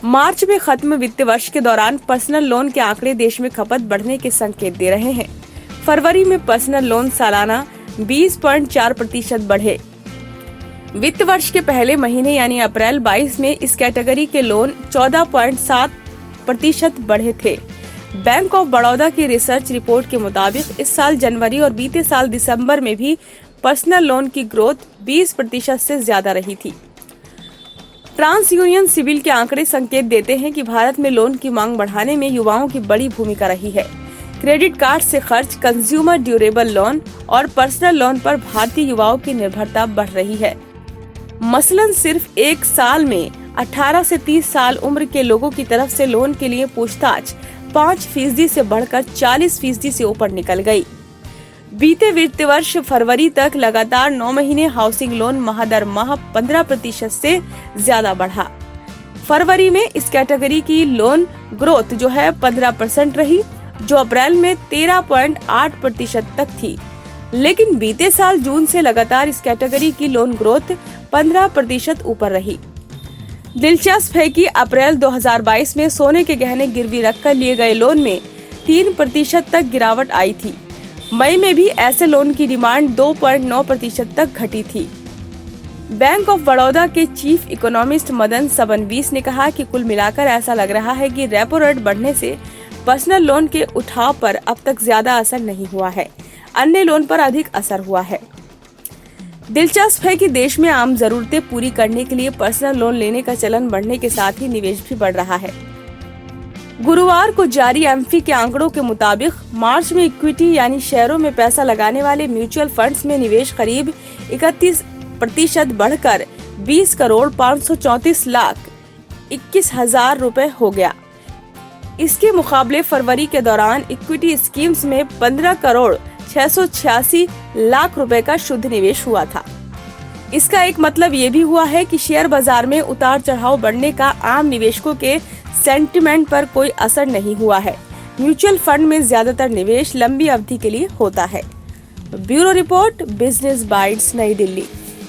मार्च में खत्म वित्त वर्ष के दौरान पर्सनल लोन के आंकड़े देश में खपत बढ़ने के संकेत दे रहे हैं। फरवरी में पर्सनल लोन सालाना 20.4% बढ़े। वित्त वर्ष के पहले महीने यानी अप्रैल 22 में इस कैटेगरी के लोन 14.7% बढ़े थे। बैंक ऑफ बड़ौदा की रिसर्च रिपोर्ट के मुताबिक इस साल जनवरी और बीते साल दिसंबर में भी पर्सनल लोन की ग्रोथ 20% से ज्यादा रही थी। ट्रांस यूनियन सिविल के आंकड़े संकेत देते हैं कि भारत में लोन की मांग बढ़ाने में युवाओं की बड़ी भूमिका रही है। क्रेडिट कार्ड से खर्च, कंज्यूमर ड्यूरेबल लोन और पर्सनल लोन पर भारतीय युवाओं की निर्भरता बढ़ रही है। मसलन सिर्फ एक साल में 18 से 30 साल उम्र के लोगों की तरफ से लोन के लिए पूछताछ 5% से बढ़कर 40% से ऊपर निकल गई। बीते वित्त वर्ष फरवरी तक लगातार 9 महीने हाउसिंग लोन माह दर माह 15% से ज्यादा बढ़ा। फरवरी में इस कैटेगरी की लोन ग्रोथ जो है 15% रही, जो अप्रैल में 13.8% तक थी। लेकिन बीते साल जून से लगातार इस कैटेगरी की लोन ग्रोथ 15% ऊपर रही। दिलचस्प है कि अप्रैल 2022 में सोने के गहने गिरवी रखकर लिए गए लोन में 3% तक गिरावट आई थी। मई में भी ऐसे लोन की डिमांड 2.9% तक घटी थी। बैंक ऑफ बड़ौदा के चीफ इकोनॉमिस्ट मदन सबनवीस ने कहा कि कुल मिलाकर ऐसा लग रहा है कि रेपो रेट बढ़ने से पर्सनल लोन के उठाव पर अब तक ज्यादा असर नहीं हुआ है, अन्य लोन पर अधिक असर हुआ है। दिलचस्प है कि देश में आम जरूरतें पूरी करने के लिए पर्सनल लोन लेने का चलन बढ़ने के साथ ही निवेश भी बढ़ रहा है। गुरुवार को जारी एमफी के आंकड़ों के मुताबिक मार्च में इक्विटी यानी शेयरों में पैसा लगाने वाले म्यूचुअल फंड्स में निवेश करीब 31% बढ़कर 20,534,21,000 रुपए हो गया। इसके मुकाबले फरवरी के दौरान इक्विटी स्कीम्स में 15,686,00,000 रुपए का शुद्ध निवेश हुआ था। इसका एक मतलब ये भी हुआ है कि शेयर बाजार में उतार चढ़ाव बढ़ने का आम निवेशकों के सेंटिमेंट पर कोई असर नहीं हुआ है। म्यूचुअल फंड में ज्यादातर निवेश लंबी अवधि के लिए होता है। ब्यूरो रिपोर्ट, बिजनेस बाइट्स, नई दिल्ली।